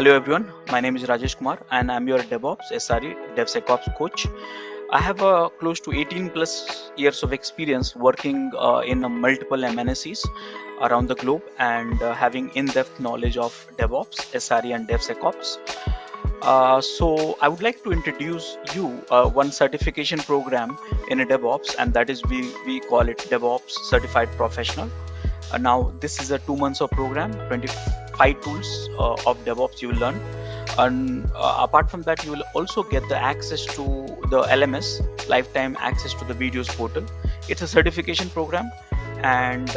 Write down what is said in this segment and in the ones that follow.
Hello everyone, my name is Rajesh Kumar and I'm your DevOps SRE DevSecOps coach. I have close to 18 plus years of experience working in multiple MNCs around the globe and having in-depth knowledge of DevOps, SRE and DevSecOps. So I would like to introduce you one certification program in a DevOps, and that is we call it DevOps Certified Professional. Now this is a 2 months of program, 25 tools of DevOps you will learn, and apart from that you will also get the access to the LMS, lifetime access to the videos portal. It's a certification program, and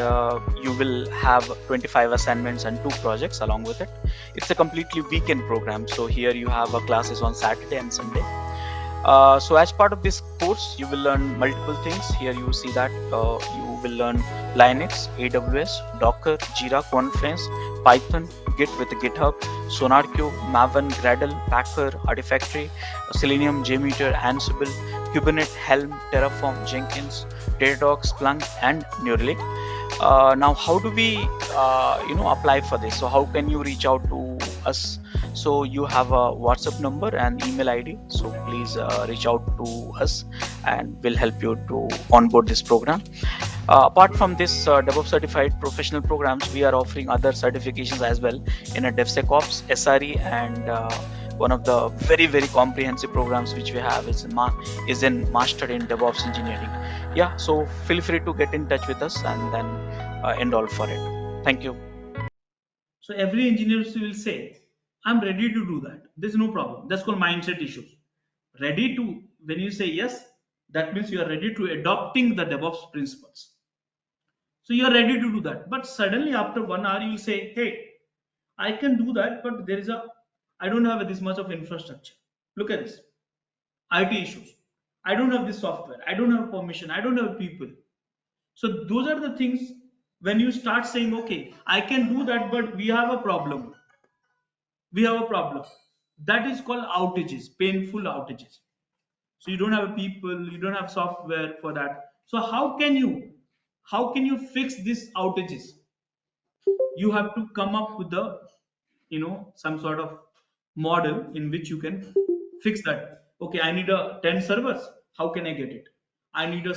you will have 25 assignments and 2 projects along with it. It's a completely weekend program, so here you have classes on Saturday and Sunday. So as part of this course, you will learn multiple things. Here you see that you will learn Linux, AWS, Docker, Jira, Confluence, Python, Git with GitHub, SonarQube, Maven, Gradle, Packer, Artifactory, Selenium, JMeter, Ansible, Kubernetes, Helm, Terraform, Jenkins, Datadog, Splunk, and Neuralink. Now, how do we, apply for this? So how can you reach out to us? So you have a WhatsApp number and email ID. So please reach out to us, and we'll help you to onboard this program. Apart from this DevOps certified professional programs, we are offering other certifications as well in a DevSecOps, SRE, and one of the very comprehensive programs which we have is in Master in DevOps Engineering. Yeah, so feel free to get in touch with us and then enroll for it. Thank you. So every engineer will say, I'm ready to do that. There's no problem. That's called mindset issues. Ready to, when you say yes, that means you are ready to adopting the DevOps principles. So you are ready to do that. But suddenly after 1 hour, you will say, hey, I can do that, but I don't have this much of infrastructure. Look at this. IT issues. I don't have this software. I don't have permission. I don't have people. So those are the things when you start saying, okay, I can do that, but we have a problem. We have a problem. That is called outages, painful outages. So you don't have people, you don't have software for that. So how can you fix these outages? You have to come up with some sort of model in which you can fix that. Okay, I need a 10 servers. How can I get it? I need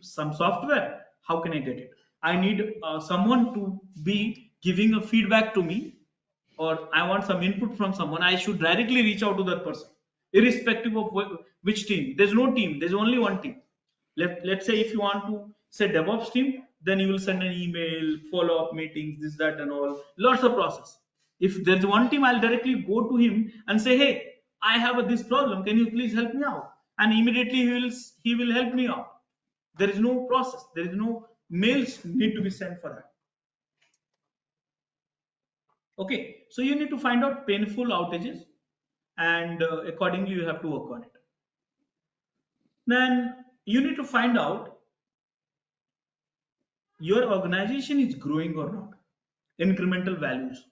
some software. How can I get it? I need someone to be giving a feedback to me, or I want some input from someone. I should directly reach out to that person, irrespective of which team. There's no team, there's only one team. Let's say if you want to say DevOps team, then you will send an email, follow-up meetings, this, that, and all, lots of process. If there's one team, I'll directly go to him and say, hey, I have this problem. Can you please help me out? And immediately he will help me out. There is no process. There is no mails need to be sent for that. Okay, so you need to find out painful outages, and accordingly you have to work on it. Then you need to find out your organization is growing or not, incremental values.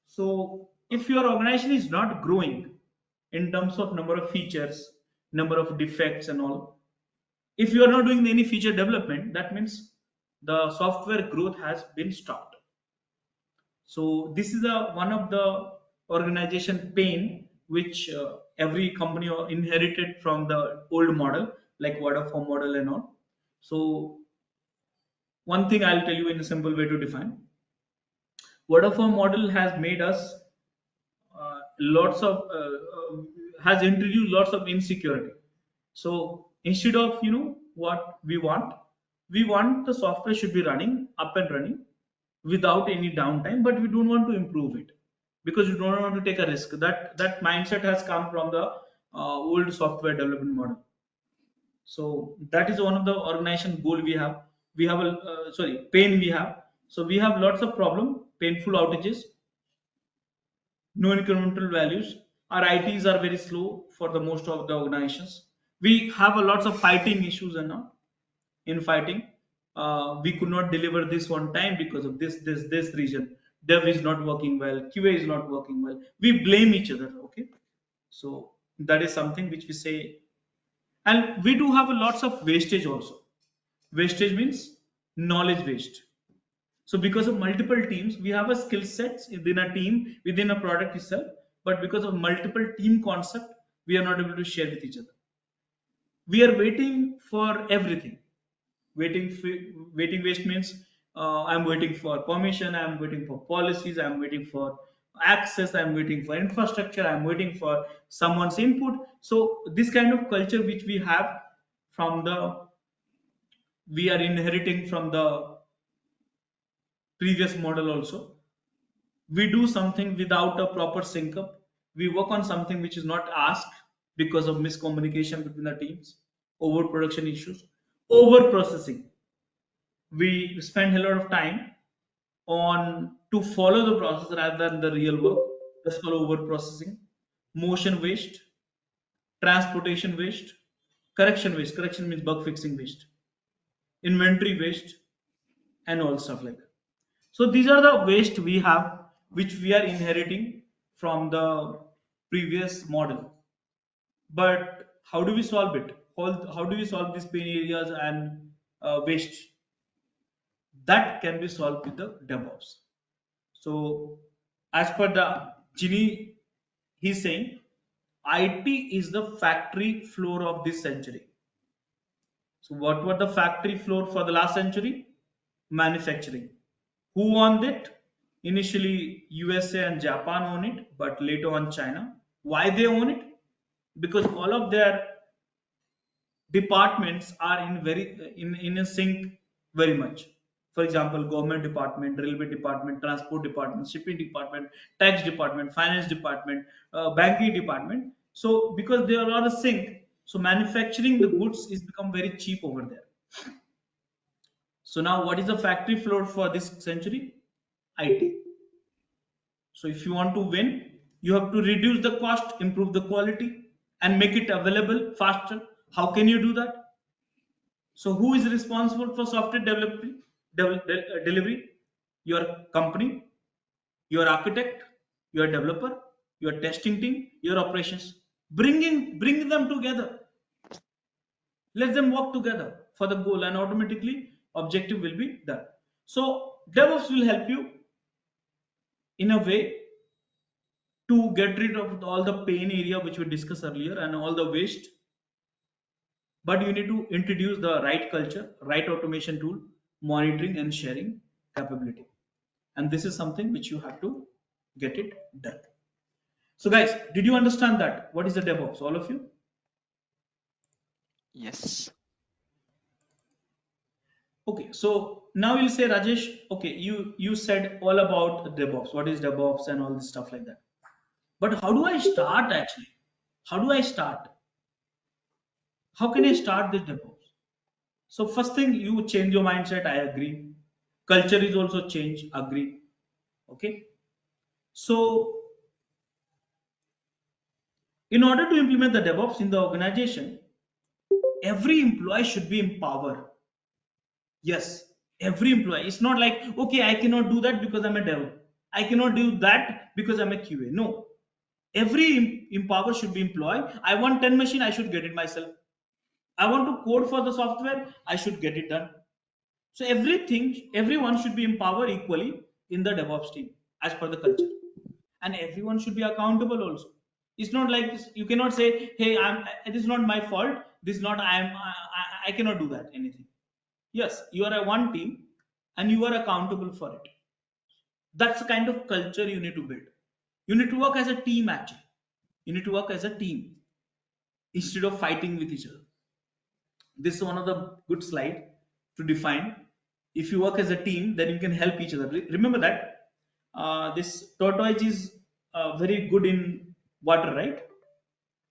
So if your organization is not growing in terms of number of features, number of defects and all, if you are not doing any feature development, that means the software growth has been stopped. So this is one of the organization pain which every company inherited from the old model, like waterfall model and all. So one thing I'll tell you in a simple way to define. Waterfall model has made us lots of has introduced lots of insecurity. So instead of what we want the software should be running up and running without any downtime, but we don't want to improve it because we don't want to take a risk. That mindset has come from the old software development model. So that is one of the organization goal we have. We have a pain we have. So we have lots of problem, painful outages, no incremental values. Our ITs are very slow for the most of the organizations. We have a lots of fighting issues and now in fighting. We could not deliver this one time because of this reason. Dev is not working well, QA is not working well. We blame each other. Okay, so that is something which we say, and we do have a lots of wastage also. Wastage means knowledge waste. So because of multiple teams, we have a skill sets within a team, within a product itself, but because of multiple team concept, we are not able to share with each other. We are waiting for everything. Waiting waste means I'm waiting for permission, I'm waiting for policies, I'm waiting for access, I'm waiting for infrastructure, I'm waiting for someone's input. So this kind of culture which we have from the we are inheriting from the previous model also. We do something without a proper sync up. We work on something which is not asked because of miscommunication between the teams, overproduction issues, over processing. We spend a lot of time on to follow the process rather than the real work. That's called over processing. Motion waste, transportation waste, correction waste. Correction means bug fixing waste, inventory waste, and all stuff like that. So these are the waste we have, which we are inheriting from the previous model. But how do we solve it? How do we solve these pain areas and waste? That can be solved with the DevOps. So, as per the Ginny, he's saying IT is the factory floor of this century. So, what were the factory floor for the last century? Manufacturing. Who owned it? Initially, USA and Japan own it, but later on China. Why they own it? Because all of their departments are in a sync very much. For example, government department, railway department, transport department, shipping department, tax department, finance department, banking department. So because they are all a sync, so manufacturing the goods is become very cheap over there. So now what is the factory floor for this century? IT. So if you want to win, you have to reduce the cost, improve the quality, and make it available faster. How can you do that? So who is responsible for software delivery? Your company, your architect, your developer, your testing team, your operations. Bring them together. Let them work together for the goal, and automatically objective will be done. So DevOps will help you in a way to get rid of all the pain area which we discussed earlier and all the waste. But you need to introduce the right culture, right automation tool, monitoring and sharing capability. And this is something which you have to get it done. So guys, did you understand that? What is the DevOps? All of you? Yes. Okay, so now you'll say, Rajesh, okay, you said all about DevOps. What is DevOps and all this stuff like that. But how do I start actually? How do I start? How can I start this DevOps? So first thing, you change your mindset. I agree. Culture is also change. Agree. Okay. So in order to implement the DevOps in the organization, every employee should be empowered. Yes, every employee. It's not like, okay, I cannot do that because I'm a dev. I cannot do that because I'm a QA. No. Every empower should be employed. I want 10 machine, I should get it myself. I want to code for the software, I should get it done. So everyone should be empowered equally in the DevOps team as per the culture. And everyone should be accountable also. It's not like this, you cannot say, hey, it is not my fault. This is not I cannot do that anything. Yes, you are a one team and you are accountable for it. That's the kind of culture you need to build. You need to work as a team actually. You need to work as a team instead of fighting with each other. This is one of the good slide to define. If you work as a team, then you can help each other. Remember that this tortoise is very good in water, right?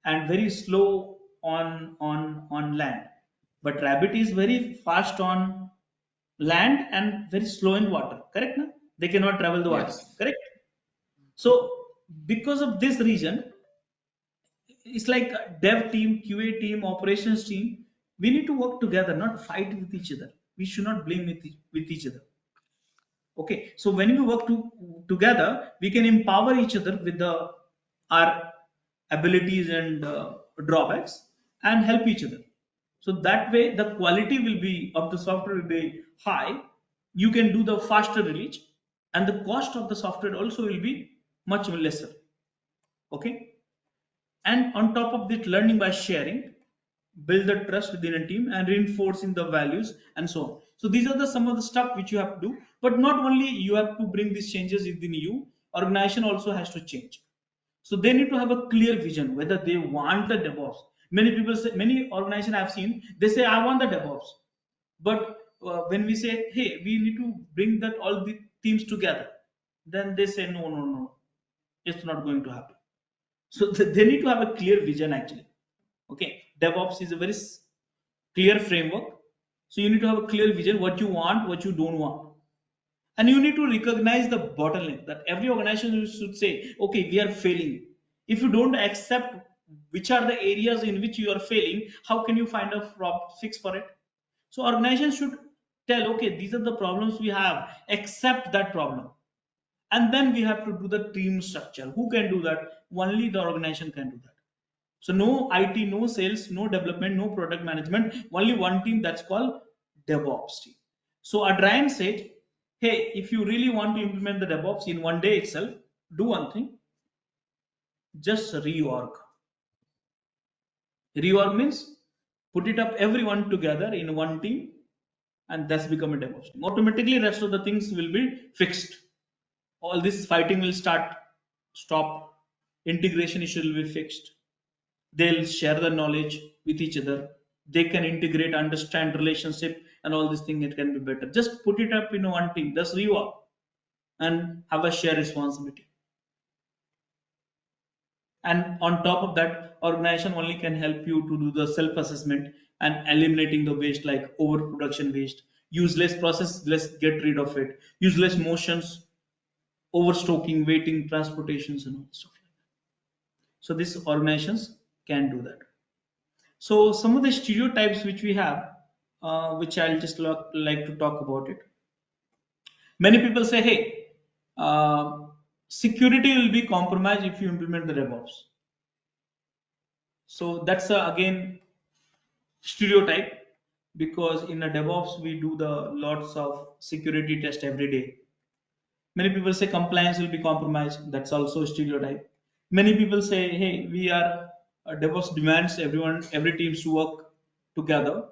And very slow on land. But rabbit is very fast on land and very slow in water. Correct? Na? They cannot travel the water. Yes. Correct? So because of this reason, it's like a dev team, QA team, operations team. We need to work together, not fight with each other. We should not blame with each other. Okay, so when we work together, we can empower each other with the our abilities and drawbacks and help each other. So that way, the quality will be of the software will be high you can do the faster release, and the cost of the software also will be much lesser. Okay. And on top of that, learning by sharing, build the trust within a team and reinforcing the values and so on. So these are the some of the stuff which you have to do. But not only you have to bring these changes within you, organization also has to change. So they need to have a clear vision whether they want the DevOps. Many people say, many organizations I've seen, they say I want the DevOps, but when we say, hey, we need to bring that all the teams together, then they say no, no, no, it's not going to happen. So they need to have a clear vision actually. Okay, DevOps is a very clear framework. So you need to have a clear vision what you want, what you don't want, and you need to recognize the bottleneck that every organization should say, okay, we are failing. If you don't accept which are the areas in which you are failing, how can you find a fix for it? So organizations should tell, okay, these are the problems we have, accept that problem, and then we have to do the team structure. Who can do that? Only the organization can do that. So no IT, no sales, no development, no product management, only one team, that's called DevOps team. So Adrian said, hey, if you really want to implement the DevOps in one day itself, do one thing, just reorg. Reorg means put it up everyone together in one team, and that's become a DevOps team. Automatically, rest of the things will be fixed. All this fighting will stop. Integration issue will be fixed. They'll share the knowledge with each other. They can integrate, understand relationship, and all these things. It can be better. Just put it up in one team. Just rework and have a shared responsibility. And on top of that, organization only can help you to do the self-assessment and eliminating the waste like overproduction waste. Use less process, let's get rid of it. Use less motions, overstocking, waiting, transportations, and all stuff like that. So these organizations can do that. So some of the stereotypes which we have, which I'll just like to talk about it. Many people say, hey, security will be compromised if you implement the DevOps. So that's again stereotype, because in a DevOps we do the lots of security test every day. Many people say compliance will be compromised. That's also a stereotype. Many people say, hey, we are DevOps demands everyone, every teams to work together,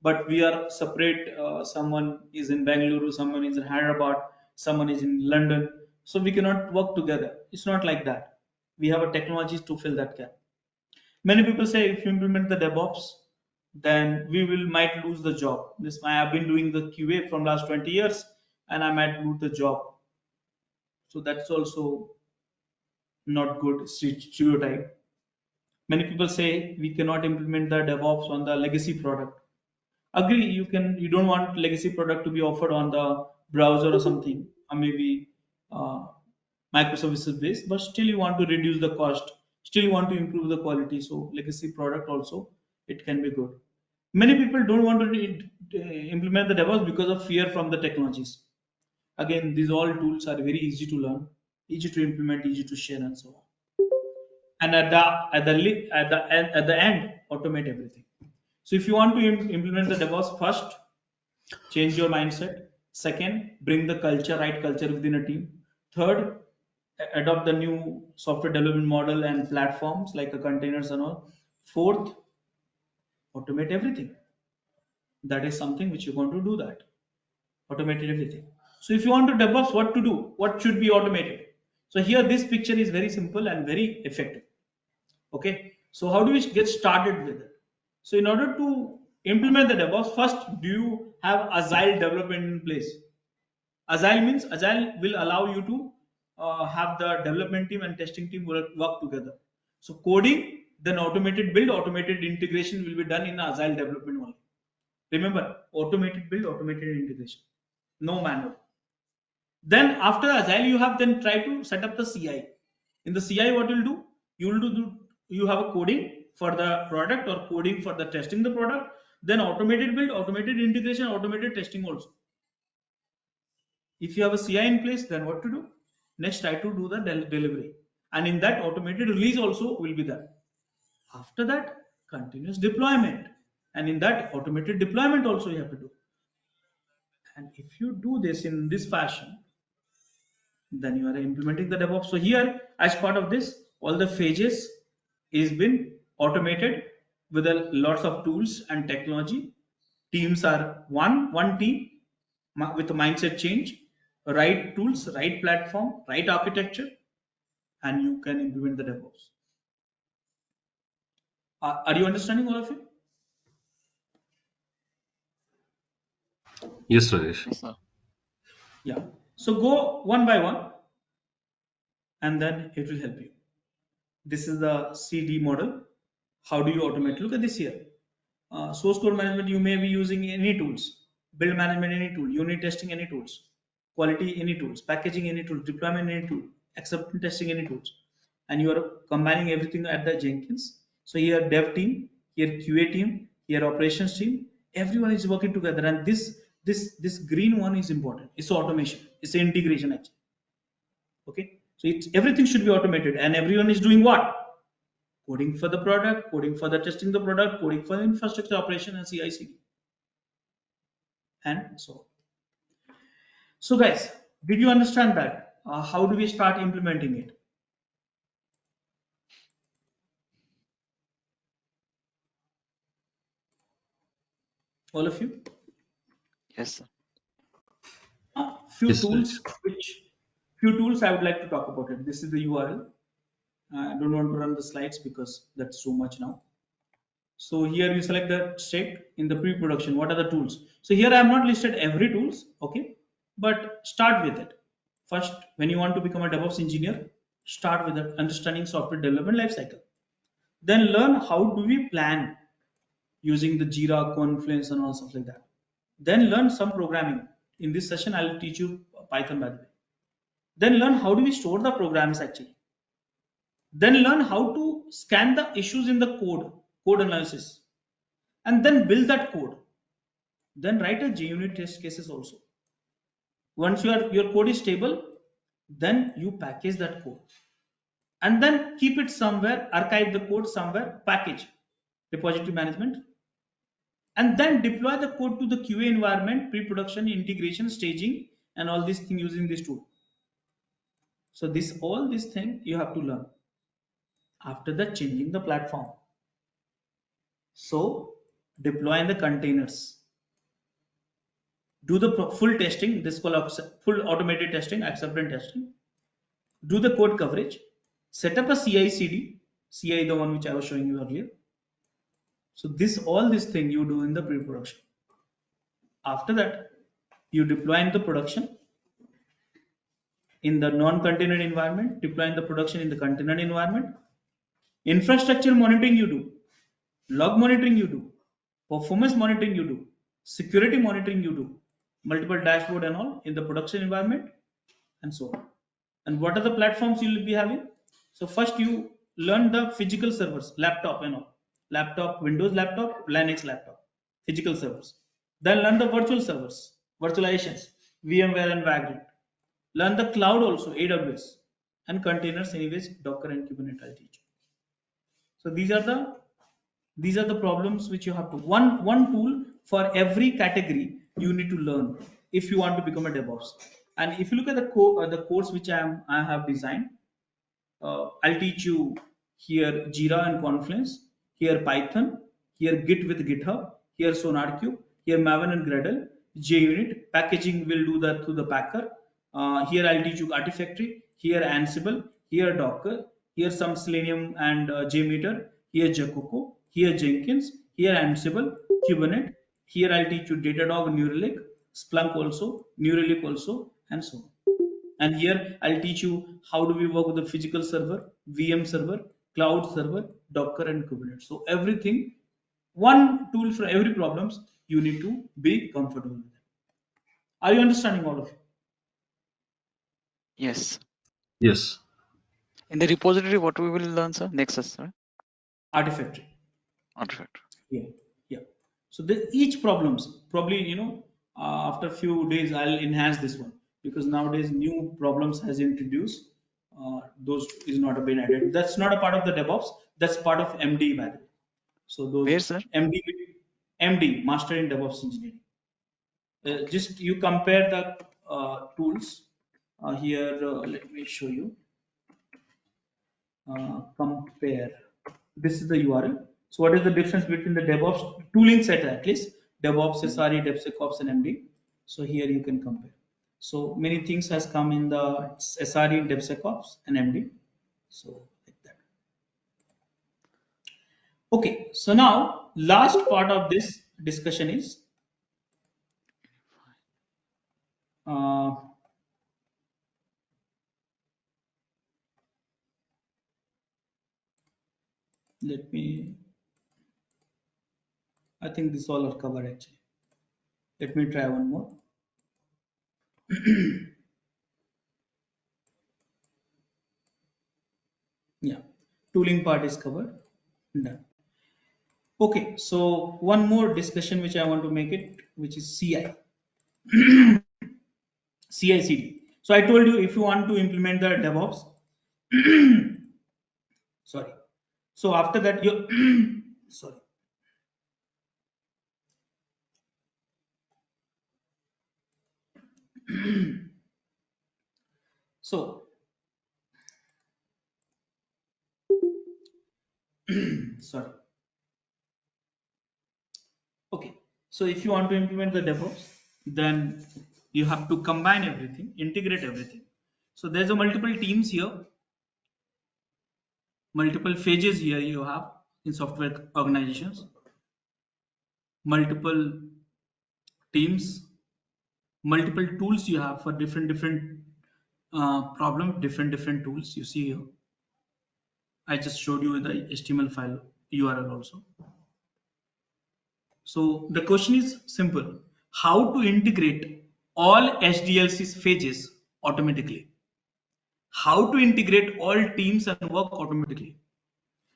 but we are separate. Someone is in Bangalore, someone is in Hyderabad, someone is in London, so we cannot work together. It's not like that. We have a technologies to fill that gap. Many people say if you implement the DevOps, then we will might lose the job. This I have been doing the QA from last 20 years, and I might lose the job. So that's also not good stereotype. Many people say we cannot implement the DevOps on the legacy product. Agree, you don't want legacy product to be offered on the browser or something, or maybe uh, microservices based, but still you want to reduce the cost, still you want to improve the quality. So legacy product also it can be good. Many people don't want to implement the DevOps because of fear from the technologies. Again, these all tools are very easy to learn, easy to implement, easy to share, and so on. And at the end, automate everything. So if you want to implement the DevOps, first change your mindset. Second, bring the culture, right culture within a team. Third, adopt the new software development model and platforms like a containers and all. Fourth, automate everything. That is something which you want to do, that automated everything. So if you want to DevOps, what to do? What should be automated? So here this picture is very simple and very effective. Okay, so how do we get started with it? So in order to implement the DevOps, first, do you have agile development in place? Agile means agile will allow you to have the development team and testing team work together. So coding, then automated build, automated integration will be done in agile development only. Remember, automated build, automated integration, no manual. Then after agile, you have then try to set up the CI. In the CI, what you'll do? You have a coding for the product or coding for the testing the product. Then automated build, automated integration, automated testing also. If you have a CI in place, then what to do? Next, try to do the delivery, and in that automated release also will be there. After that, continuous deployment, and in that automated deployment also you have to do. And if you do this in this fashion, then you are implementing the DevOps. So here, as part of this, all the phases is been automated with a lots of tools and technology. Teams are one team with a mindset change, right tools, right platform, right architecture, and you can implement the DevOps. Are you understanding, all of you? Yes, Rajesh. Yes, sir. Yeah. So go one by one, and then it will help you. This is the CD model. How do you automate? Look at this here. Source code management, you may be using any tools. Build management, any tool. Unit testing, any tools. Quality, any tools. Packaging, any tool. Deployment, any tool. Acceptance testing, any tools. And you are combining everything at the Jenkins. So here dev team, here QA team, here operations team. Everyone is working together, and this green one is important. It's automation. It's integration actually. Okay, so it's everything should be automated, and everyone is doing what? Coding for the product, coding for the testing the product, coding for the infrastructure operation and CI/CD, and so on. So guys, did you understand that? How do we start implementing it? All of you? Yes, sir. Few Yes, tools Rajesh. I would like to talk about it. This is the URL. I don't want to run the slides because that's so much now. So here you select the state in the pre-production. What are the tools? So here I have not listed every tools, okay? But start with it. First, when you want to become a DevOps engineer, start with understanding software development lifecycle. Then learn how do we plan using the Jira, Confluence, and all stuff like that. Then learn some programming. In this session, I will teach you Python, by the way. Then learn how do we store the programs actually. Then learn how to scan the issues in the code analysis, and then build that code. Then write a JUnit test cases also. Once your code is stable, then you package that code, and then keep it somewhere, archive the code somewhere, package, repository management, and then deploy the code to the QA environment, pre-production, integration, staging, and all these things using this tool. So all this thing you have to learn. After that, changing the platform. So deploy in the containers. Do the full testing. This is called full automated testing, acceptance testing. Do the code coverage. Set up a CI/CD. CI, the one which I was showing you earlier. So all this thing you do in the pre-production. After that, you deploy in the production in the non-container environment, deploy in the production in the container environment. Infrastructure monitoring you do, log monitoring you do, performance monitoring you do, security monitoring you do, multiple dashboard and all in the production environment, and so on. And what are the platforms you will be having? So first you learn the physical servers, laptop and all, laptop, Windows laptop, Linux laptop, physical servers. Then learn the virtual servers, virtualizations, VMware and Vagrant. Learn the cloud also, AWS, and containers. Anyways, Docker and Kubernetes I'll teach you. So these are the problems which you have to one tool for every category you need to learn if you want to become a DevOps. And if you look at the course which I have designed, I'll teach you here Jira and Confluence, here Python, here Git with GitHub, here SonarQube, here Maven and Gradle, JUnit, packaging will do that through the Packer. Here I'll teach you Artifactory, here Ansible, here Docker, here some Selenium and JMeter, here Jacoco, here Jenkins, here Ansible, Kubernetes, here I'll teach you Datadog, Neuralink, Splunk also, Neuralink also, and so on. And here I'll teach you how do we work with the physical server, VM server, cloud server, Docker and Kubernetes. So everything, one tool for every problems you need to be comfortable with. Are you understanding all of it? Yes. Yes. In the repository, what we will learn, sir? Next, sir. Artifactory. Artifact. Yeah, yeah. So each problems probably after a few days I'll enhance this one because nowadays new problems has introduced. Those is not a been added. That's not a part of the DevOps. That's part of MD by the way. So those Where, sir? MD, MD, Master in DevOps Engineering. Just you compare the tools here. Let me show you. Compare. This is the URL. So what is the difference between the DevOps tooling set, at least DevOps, SRE, DevSecOps, and MD? So here you can compare. So many things has come in the SRE, DevSecOps, and MD. So like that. Okay. So now last part of this discussion is uh, let me. I think this all are covered actually. Let me try one more. Yeah, tooling part is covered. Done. Okay, so one more discussion which I want to make it, which is CI, CI/CD. So I told you if you want to implement the DevOps, sorry. So after that you, sorry. So sorry. Okay. So if you want to implement the DevOps, then you have to combine everything, integrate everything. So there's a multiple teams here, multiple phases here you have in software organizations, multiple teams, multiple tools you have for different problem, different tools you see here. I just showed you the HTML file URL also. So the question is simple: how to integrate all HDLC's phases automatically? How to integrate all teams and work automatically?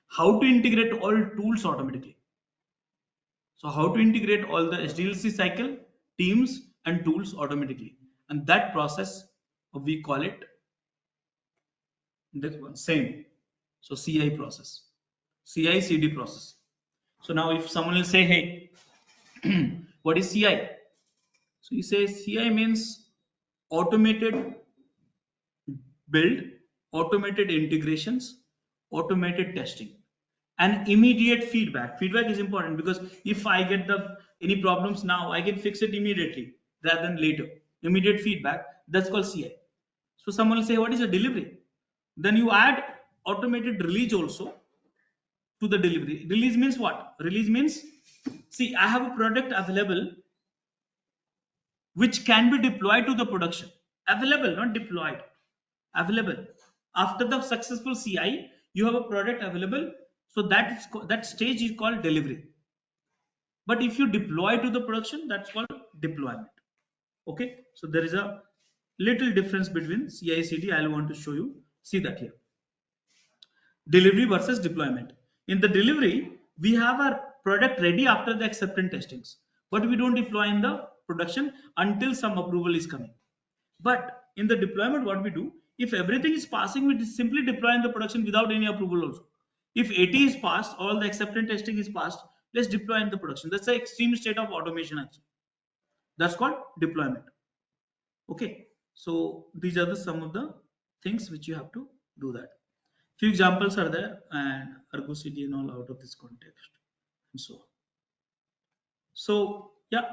How to integrate all tools automatically? So how to integrate all the HDLC cycle, teams and tools automatically? And that process we call it this one same. So CI process, CI CD process. So now if someone will say, hey, what is CI? So you say CI means automated build, automated integrations, automated testing, and immediate feedback. Feedback is important because if I get the any problems now, I can fix it immediately rather than later. Immediate feedback, that's called CI. So someone will say, what is a delivery? Then you add automated release also to the delivery. Release means what? Release means, see, I have a product available which can be deployed to the production. Available, not deployed. Available. After the successful CI, you have a product available. So that stage is called delivery. But if you deploy to the production, that's called deployment. Okay. So there is a little difference between CI/CD. I want to show you. See that here. Delivery versus deployment. In the delivery, we have our product ready after the acceptance testings, but we don't deploy in the production until some approval is coming. But in the deployment, what we do, if everything is passing, we simply deploy in the production without any approval also. If 80 is passed, all the acceptance testing is passed, let's deploy in the production. That's the extreme state of automation actually. That's called deployment. Okay. So these are the some of the things which you have to do that. Few examples are there and Argo CD and all out of this context and so on. So yeah,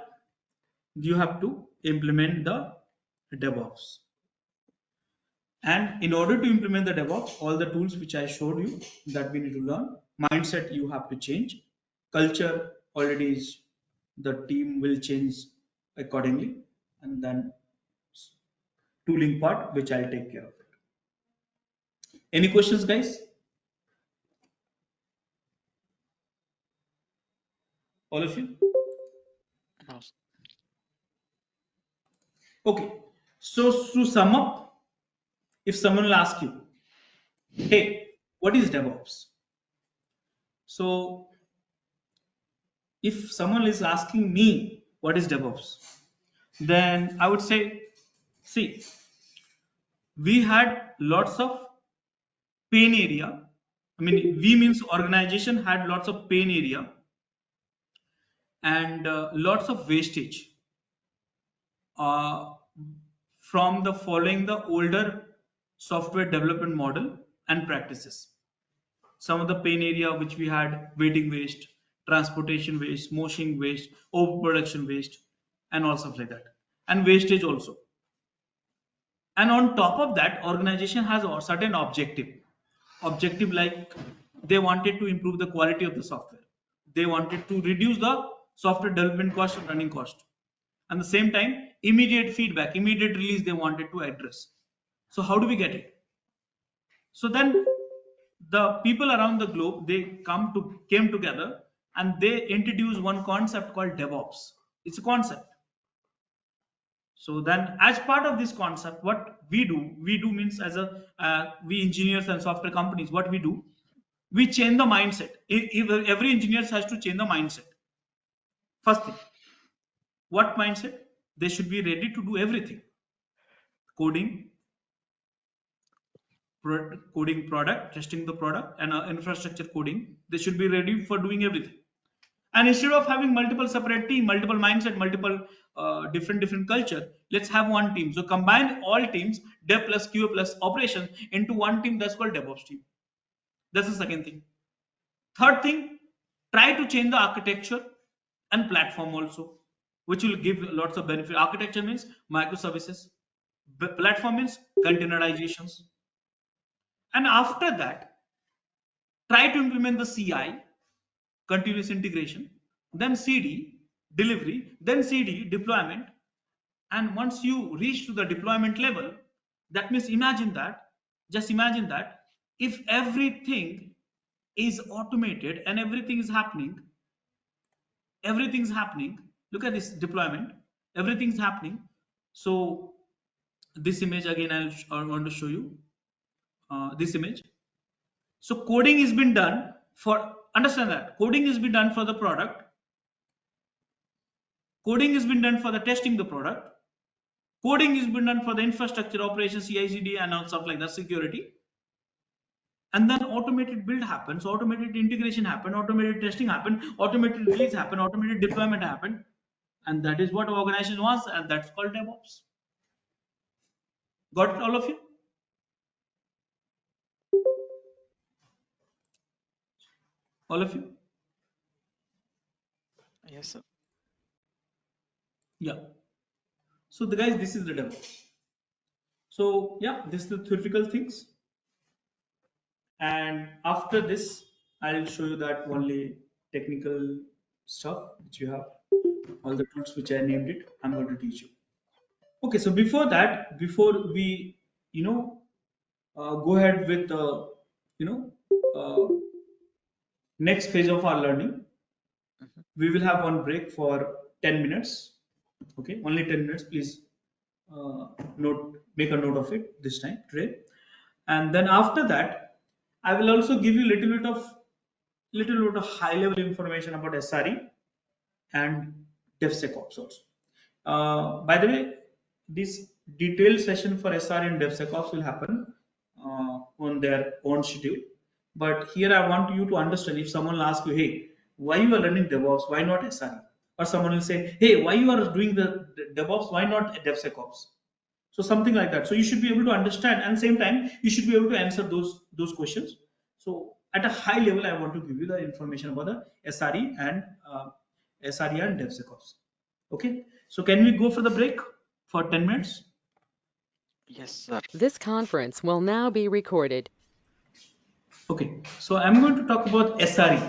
you have to implement the DevOps. And in order to implement the DevOps, all the tools which I showed you that we need to learn, mindset you have to change, culture already is the team will change accordingly, and then tooling part which I'll take care of it. Any questions, guys? All of you? Yes. Okay. So to sum up, if someone will ask you, hey, what is DevOps? So if someone is asking me what is DevOps, then I would say, see, we had lots of pain area. I mean, we means organization had lots of pain area and lots of wastage. uh, from the following the older software development model and practices. Some of the pain area which we had: waiting waste, transportation waste, motion waste, overproduction waste, and all stuff like that, and wastage also. And on top of that, organization has a certain objective like they wanted to improve the quality of the software, they wanted to reduce the software development cost and running cost, and the same time immediate feedback, immediate release they wanted to address. So how do we get it? So then the people around the globe, they came together, and they introduced one concept called DevOps. It's a concept. So then, as part of this concept, what we do means, as a we engineers and software companies, what we do, we change the mindset. Every engineer has to change the mindset. First thing, what mindset? They should be ready to do everything: coding, coding product, testing the product, and infrastructure coding. They should be ready for doing everything. And instead of having multiple separate team, multiple mindset, multiple different culture, let's have one team. So combine all teams, dev plus qa plus operations, into one team. That's called DevOps team. That's the second thing. Third thing, try to change the architecture and platform also, which will give lots of benefit. Architecture means microservices, platform means containerizations. And after that, try to implement the CI, continuous integration, then CD, delivery, then CD, deployment. And once you reach to the deployment level, that means just imagine that if everything is automated and everything's happening, look at this deployment, everything's happening. So this image again, I want to show you this image. So coding has been done for, understand that coding has been done for the product, coding has been done for the testing the product, coding has been done for the infrastructure operations, CI/CD, and all stuff like that, security. And then automated build happens, automated integration happen, automated testing happen, automated release happen, automated deployment happen, and that is what organization wants, and that's called DevOps. Got it, all of you? All of you? Yes, sir. Yeah. So the guys, this is the DevOps. So yeah, this is the theoretical things, and after this, I'll show you that only technical stuff which you have, all the tools which I named it. I'm going to teach you. Okay, so before that, before we, go ahead with you know, uh, next phase of our learning, Mhm. we will have one break for 10 minutes. Okay, only 10 minutes. Please make a note of it this time today. And then after that, I will also give you little bit of high level information about SRE and DevSecOps also. By the way, this detailed session for SRE and DevSecOps will happen on their own schedule. But here I want you to understand, if someone will ask you, hey, why you are learning DevOps, why not SRE? Or someone will say, hey, why you are doing the DevOps, why not DevSecOps? So something like that. So you should be able to understand, and same time you should be able to answer those questions. So at a high level, I want to give you the information about the SRE and DevSecOps. Okay. So can we go for the break for 10 minutes? Yes, sir. This conference will now be recorded. Okay. So I'm going to talk about SRE.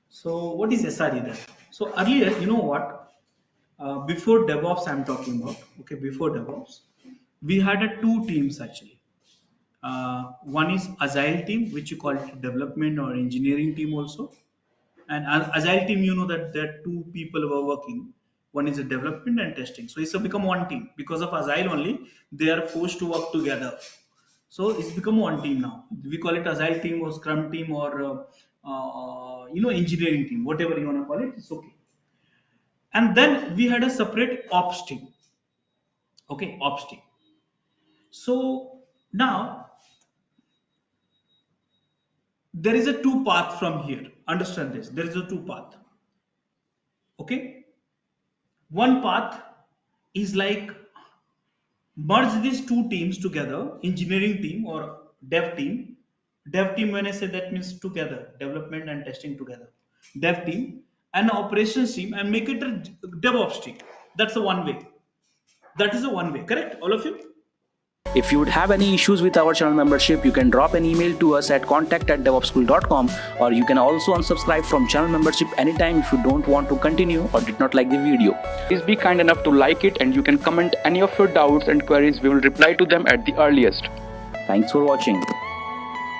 So what is SRE then? So earlier, you know what? Before DevOps, I'm talking about. Okay, before DevOps, we had two teams actually. One is agile team, which you call it development or engineering team also. And agile team, you know that there are two people who are working. One is a development and testing. So it's become one team because of agile only. They are forced to work together. So it's become one team now. We call it agile team or scrum team or engineering team, whatever you want to call it. It's okay. And then we had a separate ops team. Okay, ops team. So now there is a two path from here. Understand this. There is a two path. Okay. One path is like merge these two teams together, engineering team or dev team. Dev team, when I say that means together, development and testing together. Dev team and operations team and make it a DevOps team. That's the one way. That is the one way, correct? All of you? If you would have any issues with our channel membership, you can drop an email to us at contact@devopsschool.com, or you can also unsubscribe from channel membership anytime if you don't want to continue or did not like the video. Please be kind enough to like it, and you can comment any of your doubts and queries. We will reply to them at the earliest. Thanks for watching.